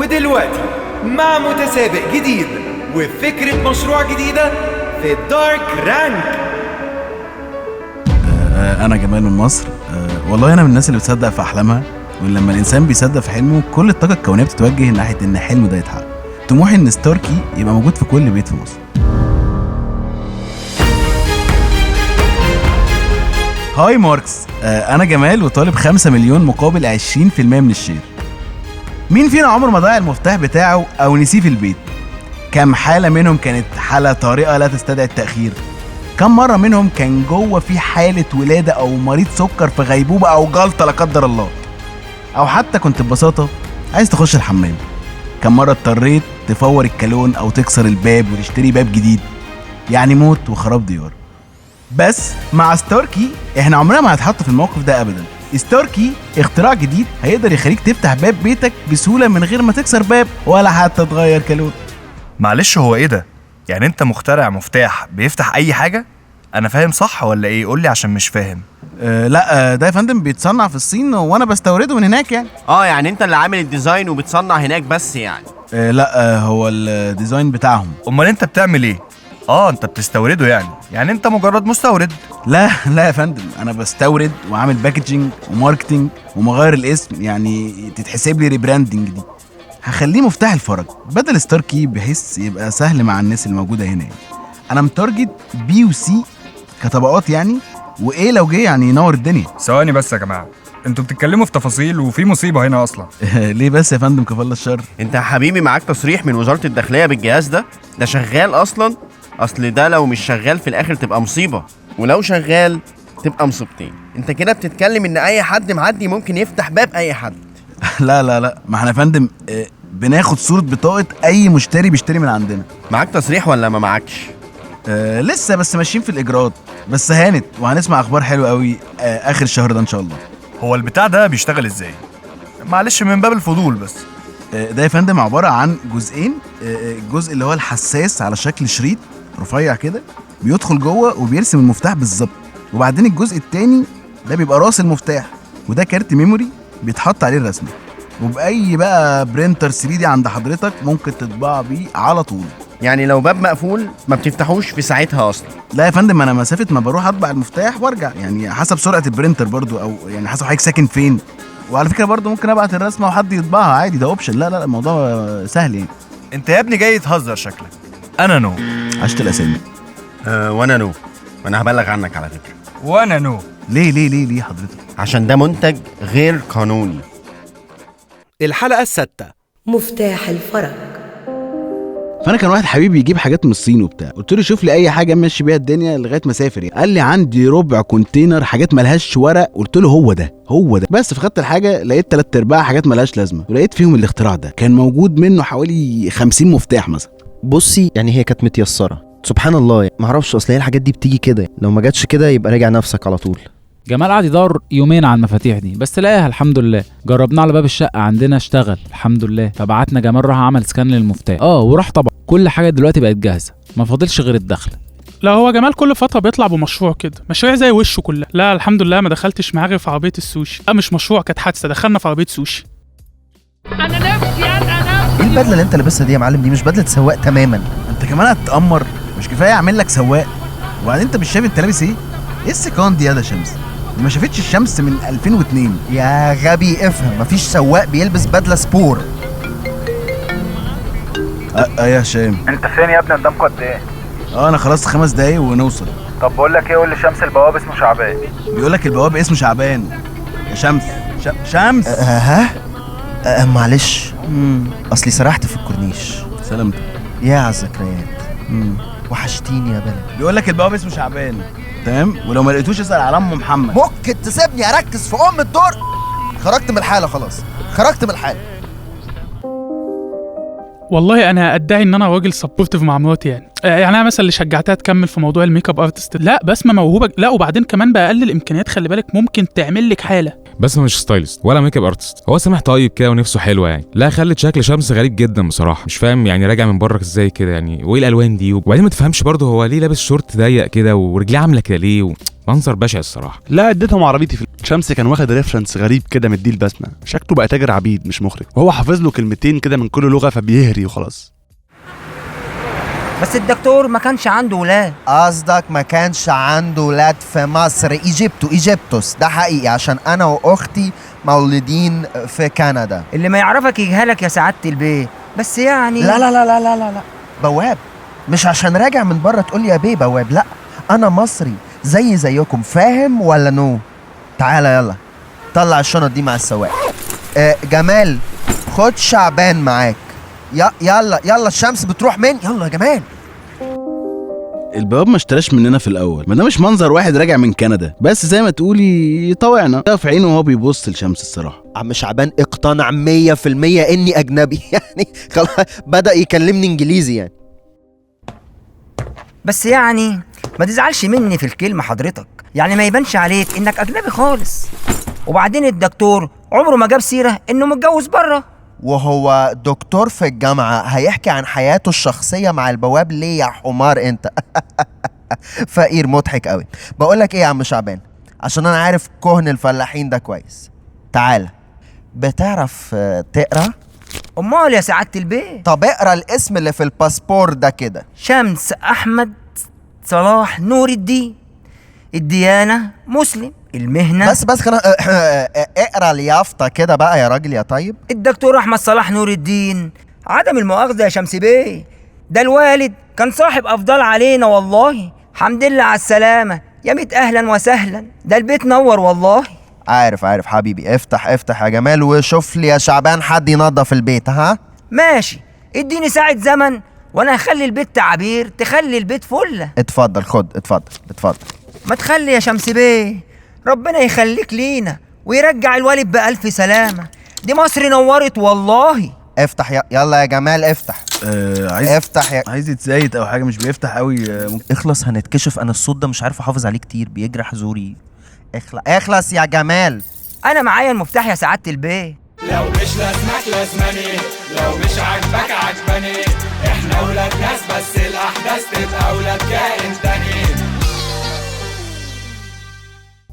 ودلوقتي مع متسابق جديد وفكرة مشروع جديدة في دارك رانك. أنا جمال من مصر. والله أنا من الناس اللي بتصدق في أحلامها، ولما الإنسان بيصدق في حلمه كل الطاقة الكونية بتتوجه ناحية إن حلمه ده يتحقق. طموحي إن ستاركي يبقى موجود في كل بيت في مصر. هاي ماركس، أنا جمال وطالب 5 مليون مقابل 20% من الشير. مين فينا عمره ما ضيع المفتاح بتاعه أو نسيه في البيت؟ كم حالة منهم كانت حالة طارئة لا تستدعي التأخير؟ كم مرة منهم كان جوه في حالة ولادة أو مريض سكر في غيبوبة أو جلطة لا قدر الله؟ أو حتى كنت ببساطة عايز تخش الحمام. كم مرة اضطريت تفور الكالون أو تكسر الباب وتشتري باب جديد؟ يعني موت وخراب ديار. بس مع ستاركي احنا عمرنا ما هنتحط في الموقف ده ابدا. ستاركي اختراع جديد هيقدر يخليك تفتح باب بيتك بسهولة من غير ما تكسر باب ولا حتى تغير كالون. معلش، هو ايه ده؟ يعني انت مخترع مفتاح بيفتح اي حاجة؟ انا فاهم صح ولا ايه؟ قولي عشان مش فاهم. لا، ده يا فندم بيتصنع في الصين وانا بستورده من هناك يعني. يعني انت اللي عامل الديزاين وبتصنع هناك بس يعني؟ لا، هو الديزاين بتاعهم. امال انت بتعمل ايه؟ انت بتستورده يعني انت مجرد مستورد؟ لا يا فندم، انا بستورد وعامل باكجينج وماركتينج ومغير الاسم، يعني تتحسب لي ريبراندنج دي. هخليه مفتاح الفرج بدل ستاركي بحيث يبقى سهل مع الناس اللي موجوده هنا يعني. انا متارجت بي وسي كطبقات يعني، وايه لو جه يعني ينور الدنيا. ثواني بس يا جماعه، انتوا بتتكلموا في تفاصيل وفي مصيبه هنا اصلا. ليه بس يا فندم؟ كفالة الشر. انت يا حبيبي معاك تصريح من وزارة الداخلية بالجهاز ده شغال اصلا؟ اصل ده لو مش شغال في الاخر تبقى مصيبة، ولو شغال تبقى مصيبتين. انت كده بتتكلم ان اي حد معدي ممكن يفتح باب اي حد. لا، ما احنا يا فندم بناخد صورة بطاقة اي مشتري بيشتري من عندنا. معاك تصريح ولا ما معاكش؟ لسه بس ماشيين في الاجراءات، بس هانت وهنسمع اخبار حلوه قوي اخر الشهر ده ان شاء الله. هو البتاع ده بيشتغل ازاي؟ معلش من باب الفضول بس. ده يا فندم عباره عن جزئين. الجزء اللي هو الحساس على شكل شريط رفيع كده بيدخل جوه وبيرسم المفتاح بالظبط، وبعدين الجزء التاني ده بيبقى راس المفتاح، وده كارت ميموري بيتحط عليه الرسمه، وبأي بقى برينتر 3D عند حضرتك ممكن تطبع بيه على طول. يعني لو باب مقفول ما بتفتحوش في ساعتها اصلا؟ لا يا فندم، انا مسافه ما بروح اطبع المفتاح وارجع، يعني حسب سرعه البرينتر برضو، او يعني حسب حضرتك ساكن فين. وعلى فكره برضو ممكن ابعت الرسمه وحد يطبعها عادي، ده اوبشن. لا الموضوع سهل يعني. انت يا ابني جاي تهزر شكلك. انا نو. عشت الاسامي. وانا نو، وانا هبلغ عنك على فكره. وانا نو. ليه حضرتك؟ عشان ده منتج غير قانوني. الحلقة السادسة، مفتاح الفرج. فانا كان واحد حبيبي يجيب حاجات من الصين وبتاع، قلت له شوف لي اي حاجه امشي بيها الدنيا لغايه ما اسافر يعني. قال لي عندي ربع كونتينر حاجات ملهاش ورق. قلت له هو ده بس. فخدت الحاجه لقيت 3/4 حاجات ملهاش لازمه، ولقيت فيهم الاختراع ده كان موجود منه حوالي 50 مفتاح مثلا. بصي يعني هي كانت متيسره سبحان الله، معرفش اصل هي الحاجات دي بتيجي كده، لو ما جاتش كده يبقى راجع نفسك على طول. جمال قعد يدور يومين على المفاتيح دي بس لقاها الحمد لله. جربناه على باب الشقه عندنا اشتغل الحمد لله، فبعتنا جمال راح عمل سكان للمفتاح وراح طبعا كل حاجه دلوقتي بقت جاهزه، ما فاضلش غير الدخله. لا هو جمال كل فتره بيطلع بمشروع كده، مشاريع زي وشه كلها. لا الحمد لله ما دخلتش معاه غير في عربيه السوشي. مش مشروع، كانت حادثه، دخلنا في عربيه سوشي. ايه البدله اللي انت لابسها دي يا معلم؟ دي مش بدله سواق تماما. انت كمان هتتامر؟ مش كفايه اعمل لك سواق؟ وبعدين انت مش شايف انت لابس ايه السكان دي يا ده شمس؟ دي ما شافتش الشمس من 2002 يا غبي افهم، مفيش سواق بيلبس بدله سبور. يا هشام، انت فين يا ابني؟ قدامك قد ايه؟ انا خلاص 5 دقايق ونوصل. طب بقول لك ايه، قول لشمس البواب اسمه شعبان. بيقول لك البواب اسمه شعبان يا شمس. شمس. معلش اصلي سرحت في الكورنيش. سلامتك. يا على الذكريات. وحشتيني يا بلد. بيقول لك البواب اسمه شعبان، تمام؟ ولو ما لقيتوش اسال على ام محمد. ممكن تسيبني اركز في ام الدور؟ خرجت من الحاله خلاص، خرجت من الحاله. والله انا ادعي ان انا راجل سبورتيف مع مراتي يعني انا مثلا اللي شجعتها تكمل في موضوع الميك اب ارتست. لا بسمه موهوبه، لا وبعدين كمان بقلل امكانيات، خلي بالك ممكن تعمل لك حاله. بسمه مش ستايلست ولا ميك اب ارتست، هو سامح طيب كده ونفسه حلوه يعني. لا خلت شكل شمس غريب جدا بصراحه، مش فاهم يعني راجع من بره ازاي كده يعني، وايه الالوان دي؟ وبعدين ما تفهمش برضه هو ليه لابس شورت ضيق كده ورجليه عامله كده ليه منظر بشع الصراحه. لا اديتهم عربيتي في شمس كان واخد ريفرنس غريب كده مديه البسمه، شكله بقى تاجر عبيد مش مخرج، وهو حافظ له كلمتين كده من كل لغه فبيهري وخلاص. بس الدكتور ما كانش عنده ولاد. قصدك ما كانش عنده ولاد في مصر، ايجيبتوس، ده حقيقي عشان انا واختي مولودين في كندا. اللي ما يعرفك يجهلك يا سعادة البيه، بس يعني لا لا لا لا لا لا, لا. بواب، مش عشان راجع من بره تقول لي يا بيه بواب، لا انا مصري زيكم، فاهم ولا نو؟ تعالى يلا طلع الشنط دي مع السواق. جمال خد شعبان معاك. يلا الشمس بتروح من، يلا يا جمال. البواب ما اشتراش مننا في الاول، ما ده مش منظر واحد راجع من كندا، بس زي ما تقولي طوعنا ده في عينه وهو بيبص للشمس الصراحه. عم شعبان اقتنع 100% اني اجنبي يعني خلاص بدأ يكلمني انجليزي يعني. بس يعني ما تزعلش مني في الكلمة حضرتك، يعني ما يبانش عليك انك اجنبي خالص. وبعدين الدكتور عمره ما جاب سيرة انه متجوز بره. وهو دكتور في الجامعة هيحكي عن حياته الشخصية مع البواب ليه يا حمار انت؟ فقير مضحك قوي. بقولك ايه يا عم شعبان، عشان انا عارف كهن الفلاحين ده كويس، تعالى بتعرف تقرا؟ امال يا سعادة البيه. طب اقرا الاسم اللي في الباسبور ده كده. شمس احمد صلاح نور الدين، الديانة مسلم، المهنة بس خلاص اقرا اليافطة كده بقى يا راجل يا طيب. الدكتور احمد صلاح نور الدين، عدم المؤاخذة يا شمس بيه، ده الوالد كان صاحب افضل علينا والله. حمد لله على السلامة يا ميت اهلا وسهلا، ده البيت نور والله. عارف حبيبي، افتح يا جمال وشوف لي يا شعبان حد ينظف البيت. ها ماشي، اديني ساعة زمن وانا هخلي البيت تعبير تخلي البيت فلة. اتفضل خد اتفضل. ما تخلي يا شمس بيه، ربنا يخليك لينا ويرجع الوالد بألف سلامة، دي مصر نورت والله. افتح يلا يا جمال افتح. افتح عايز يتزايد او حاجه مش بيفتح قوي. ممكن اخلص هنتكشف، انا الصوت ده مش عارف احافظ عليه كتير بيجرح زوري. اخلص يا جمال. انا معايا المفتاح يا سعادة البيه. لو مش لازمك لازماني، لو مش عاجبك عجباني، احنا ولاد ناس بس الاحداث تبقى ولاد كائن تاني.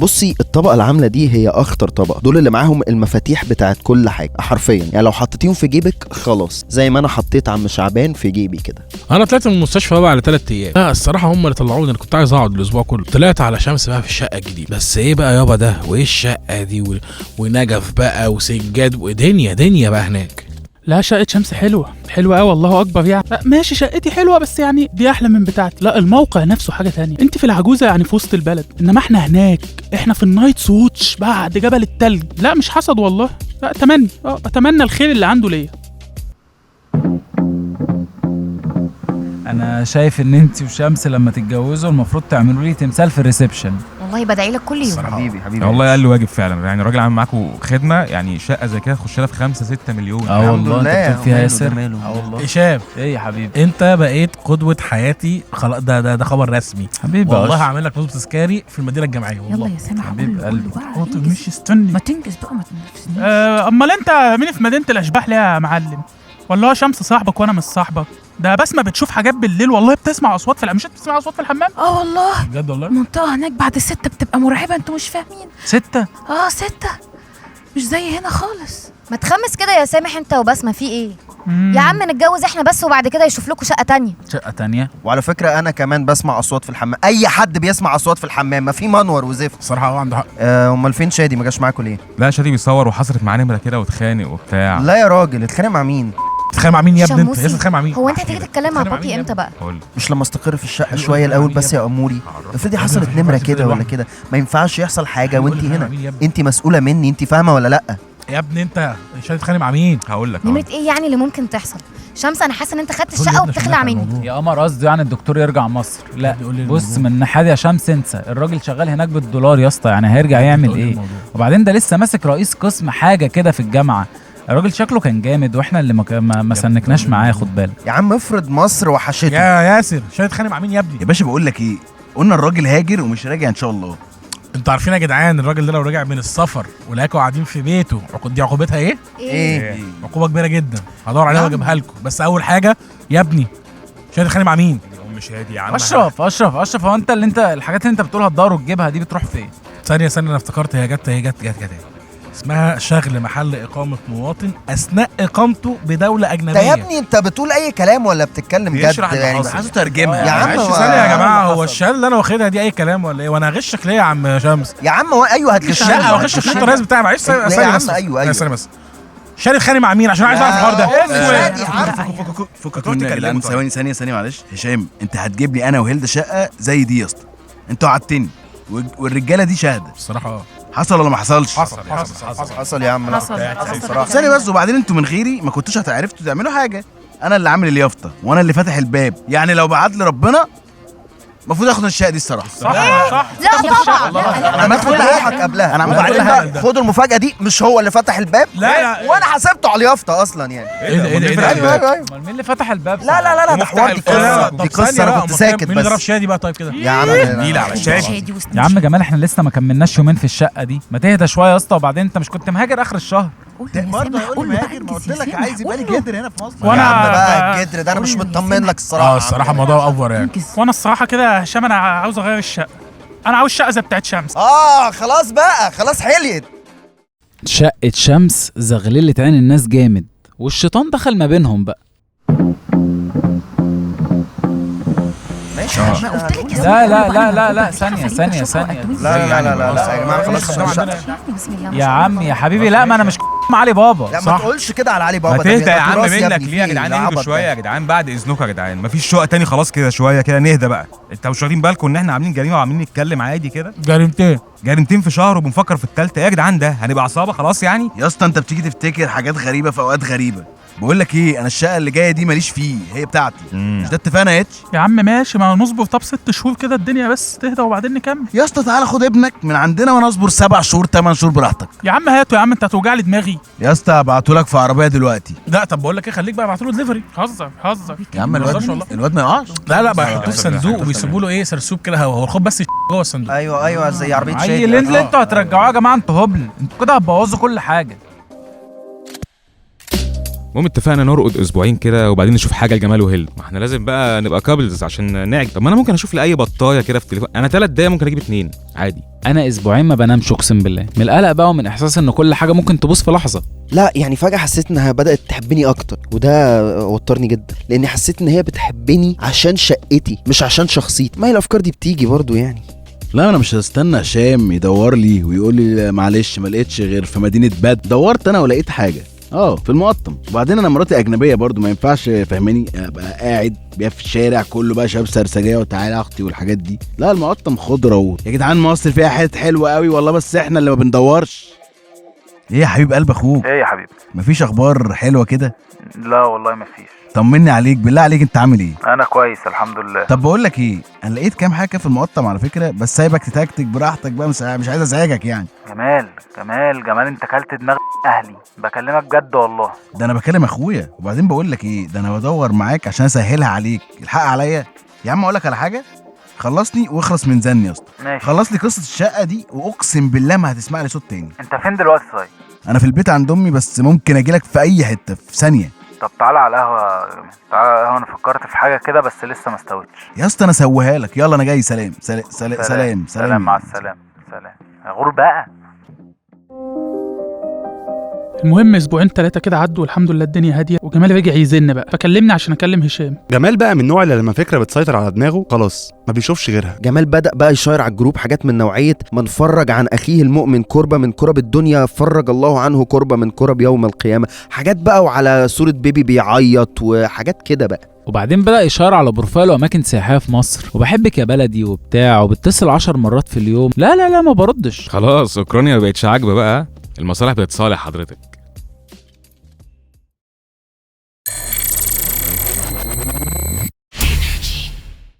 بصي الطبقة العاملة دي هي أخطر طبقة، دول اللي معاهم المفاتيح بتاعت كل حاجة حرفيا، يعني لو حطيتيهم في جيبك خلاص، زي ما أنا حطيت عم شعبان في جيبي كده. أنا طلعت من المستشفى بقى على 3 أيام. الصراحة هم اللي طلعوني، أنا كنت عايز أقعد الأسبوع كله. طلعت على شمس بقى في الشقة الجديدة، بس إيه بقى يابا ده وإيه الشقة دي ونجف بقى وسجاد ودنيا بقى هناك. لا شقة شمس حلوة قوي والله اكبر يعني. ماشي شقتي حلوة بس يعني دي احلى من بتاعتي. لا الموقع نفسه حاجة تانية، انت في العجوزة يعني في وسط البلد، انما احنا هناك احنا في النايت سوتش بعد جبل التلج. لا مش حسد والله، لا اتمنى الخير اللي عنده ليا. انا شايف ان انت وشمس لما تتجوزوا المفروض تعملوا لي تمثال في الريسبشن. والله بدعي لك كل يوم. حبيبي والله اقل واجب فعلا، يعني الراجل عامل معاكم خدمه، يعني شقه زي كده تخش لها في 5-6 مليون. والله انت بتقول فيها ياسر. والله هشام ايه يا حبيبي، انت بقيت قدوه حياتي خلاص، ده خبر رسمي حبيبي. والله هعمل لك نصب تذكاري في المدينه الجامعيه والله. يلا يا سامح حبيب قلبي. مش استني ما تنجز بقى ما تنجزنيش. امال انت مين في مدينه الاشباح ليه يا معلم؟ ولا هو شمس صاحبك وانا مش صاحبك؟ ده بسمة بتشوف حاجات بالليل والله، بتسمع اصوات في مش بتسمع اصوات في الحمام؟ والله بجد والله. المنطقه هناك بعد 6 بتبقى مرعبه، انتوا مش فاهمين. 6 6 مش زي هنا خالص. ما تخمس كده يا سامح انت وبسمة، في ايه؟ يا عم نتجوز احنا بس وبعد كده يشوف لكم شقه تانية. وعلى فكرة أنا كمان بسمع أصوات في الحمام، أي حد بيسمع أصوات في الحمام، ما في منور وزفت. صراحة هو عنده حق. أمال فين شادي ما جاش معاكم ليه؟ لا شادي بيصور وحصلت معاه نمره كده واتخانق وبتاع. لا يا راجل اتخانق مع مين؟ تتخانق مع مين يا ابني؟ انت لسه تتخانق مع مين؟ هو انت هتيجي تتكلم مع بابي امتى بقى؟ مش لما استقر في الشقه شويه الاول بس يا اموري. افرضي حصلت نمره كده ولا كده، ما ينفعش يحصل حاجه وانت هنا، انت مسؤوله مني، انت فاهمه ولا لا؟ يا ابني انت مش هتتخانق مع مين؟ هقول لك نمره ايه يعني اللي ممكن تحصل؟ شمس انا حاسه ان انت خدت الشقه وبتخلع مني. يا قمر قصدي يعني الدكتور يرجع مصر. لا بص من الناحيه يا شمس انسى، الراجل شغال هناك بالدولار يا اسطى، يعني هيرجع يعمل ايه؟ وبعدين ده لسه ماسك رئيس قسم حاجه كده في الجامعه، الراجل شكله كان جامد واحنا اللي ما سنكناش معاه، خد بالك يا عم. افرض مصر وحشته يا ياسر. مش هتتخانق مع مين يا ابني؟ يا باشا بقول لك ايه، قلنا الراجل هاجر ومش راجع ان شاء الله. انتوا عارفين يا جدعان الراجل ده لو رجع من السفر ولقاكوا قاعدين في بيته دي عقوبتها ايه؟ عقوبه كبيره جدا، هدور عليها واجيبها لكم. بس اول حاجه يا ابني مش هتتخانق مع مين؟ عم شادي يا عم. اشرف هو انت الحاجات اللي انت بتقولها تدور وتجيبها دي بتروح فين؟ ثانيه انا افتكرت، هي جت اسمها شغل محل إقامة مواطن أثناء إقامته بدولة أجنبية. يا ابني انت بتقول أي كلام ولا بتتكلم جد يعني؟ عايزه ترجمها يا عم. معلش ثانية يا جماعة، هو الشهادة اللي أنا واخدها دي أي كلام ولا إيه؟ وأنا هغشك ليه يا عم شمس؟ يا عم ايوه هتغشني. لا هغشك ليه الطراز بتاعي؟ معلش ثانية بس. ايوه ثانية بس. شاري اتخانق مع مين عشان عايز اعرف الحوار ده؟ فكك من يا عم. ثانية معلش. هشام انت هتجيب لي انا وهيلدا شقة زي دي يا اسطى؟ انتوا عدتني والرجالة دي شهادة الصراحة. حصل ولا ما حصلش؟ حصل يا عم. ثانية بس. وبعدين انتوا من غيري ما كنتوش هتعرفتوا تعملوا حاجة. انا اللي عامل اليافطة وانا اللي فاتح الباب، يعني لو بعت لي ربنا المفروض اخد الشقة دي الصراحة. صح لا طبعا. انا عملت كل حاجه قبلها. انا عملت كل حاجة. خدوا المفاجأة دي، مش هو اللي فتح الباب. لا وانا حسبته على اليافطة اصلا يعني. ايه ايوه امال مين اللي فتح الباب؟ لا ده حوار. دي قصة انا كنت ساكت بس. مين اللي ضرب شادي بقى طيب كده؟ يا عم نيل على شادي. يا عم جمال احنا لسه ما كملناش يومين في الشقة دي، ما تهدى شوية يا اسطى. وبعدين انت مش كنت مهاجر اخر الشهر؟ برضه هيقول لي مهاجر، ما قلت لك عايز يبقى لي جدر هنا في مصر. يا عم بقى الجدر ده انا مش مطمن لك الصراحة. الصراحة الموضوع افور يعني. وانا الصراحه كده يا هشام انا عاوز اغير الشقه. انا عاوز شقه زي بتاعت شمس. خلاص بقى، خلاص حليت. شقة شمس زغللت عين الناس جامد، والشيطان دخل ما بينهم بقى. ماشي. لا ثانية لا يا جماعة خلاص. يا عم يا حبيبي لا، ما انا مش علي بابا. لا ما تقولش كده على علي بابا. ما تهدى يا عم منك ليه يا جدعان؟ اهدوا شويه يا جدعان بعد اذنكم يا جدعان. مفيش شقه تاني خلاص كده، شويه كده نهدى بقى. انتوا مش واخدين بالكم ان احنا عاملين جريمه وعاملين نتكلم عادي كده؟ جريمتين في شهر وبنفكر في الثالثه. يا جدعان ده هنبقى عصابه خلاص يعني؟ يا اسطى انت بتيجي تفتكر حاجات غريبة في اوقات غريبة. بقول لك ايه، انا الشقة اللي جاية دي ماليش فيه، هي بتاعتي. مش ده اتفقنا يا اتش؟ يا عم ماشي، ما نصبر طب 6 شهور كده الدنيا بس تهدى وبعدين نكمل. يا اسطى تعالى خد ابنك من عندنا وانا اصبر 7 شهور 8 شهور براحتك. يا عم هاته يا عم، انت هتوجع لي دماغي. يا اسطى هبعتهولك في عربية دلوقتي. لا طب بقول لك ايه، خليك بقى ابعت له دليفري. هزر يا عم الواد ما يقعش. لا بقى يحطوه في صندوق وبيسيبوا له ايه سرسوب كده، هو الخوف بس جوه الصندوق. ايوه زي عربية شادي. اي اللي انتوا هترجعوه يا جماعة، انتوا هبل، انتوا كده هتبوظوا كل حاجة. المهم اتفقنا نرقد اسبوعين كده وبعدين نشوف حاجه لجمال وهيلد. ما احنا لازم بقى نبقى كابلز عشان نعجب. طب ما انا ممكن اشوف لي اي بطايه كده في التليفون. انا 3 دقايق ممكن اجيب 2 عادي. انا اسبوعين ما بنامش اقسم بالله، من القلق بقى ومن احساس ان كل حاجه ممكن تبوظ في لحظه. لا يعني فجأة حسيت انها بدأت تحبني اكتر، وده وترني جدا لاني حسيت ان هي بتحبني عشان شقتي مش عشان شخصيتي. ما هي الافكار دي بتيجي برضو يعني. لا انا مش هستنى هشام يدور لي ويقول لي معلش ما لقيتش غير في مدينة بدر. دورت انا ولقيت حاجة في المقطم. وبعدين انا مراتي اجنبيه برضو، ما ينفعش فهماني ابقى قاعد بيها في الشارع كله بقى شباب سرسجيه وتعالى اختي والحاجات دي. لا المقطم خضره يا جدعان مصر فيها حتت حلوه قوي والله، بس احنا اللي ما بندورش. ايه يا حبيب قلب اخوك؟ ايه يا حبيبي؟ مفيش اخبار حلوه كده؟ لا والله مفيش. طمني عليك بالله عليك، انت عامل ايه؟ انا كويس الحمد لله. طب بقول لك ايه، انا لقيت كام حاجه في المقطم على فكره، بس سايبك تتكتك براحتك بقى، مش عايز ازعجك يعني. جمال انت كلت دماغ اهلي، بكلمك جد والله. ده انا بكلم اخويا. وبعدين بقول لك ايه، ده انا بدور معاك عشان اسهلها عليك. الحق عليا يا عم. اقول لك على حاجه، خلصني واخلص من زني يا اسطى. ماشي. خلص لي قصه الشقه دي واقسم بالله ما هتسمع لي صوت تاني. انت فين دلوقتي طيب؟ انا في البيت عند امي، بس ممكن اجيلك في اي حته في ثانيه. طب تعالى على القهوه. انا فكرت في حاجه كده بس لسه ما استويتش. يا اسطى انا سويها لك. يلا انا جاي. سلام مع السلامه. سلام غور بقى. المهم اسبوعين 3 كده عدوا والحمد لله الدنيا هاديه، وجمال رجع يزن بقى، فكلمني عشان اكلم هشام. جمال بقى من النوع اللي لما فكره بتسيطر على دماغه خلاص ما بيشوفش غيرها. جمال بدأ بقى يشير على الجروب حاجات من نوعية من فرج عن أخيه المؤمن كربة من كرب الدنيا فرج الله عنه كربة من كرب يوم القيامة. حاجات بقى وعلى صورة بيبي بيعيط وحاجات كده بقى. وبعدين بدأ إشارة على بروفايل وأماكن سياحية في مصر، وبحبك يا بلدي وبتاع، وبتصل 10 مرات في اليوم. لا ما بردش. خلاص اوكرانيا ما بقتش عاجبه بقى، المصالح بتتصالح حضرتك.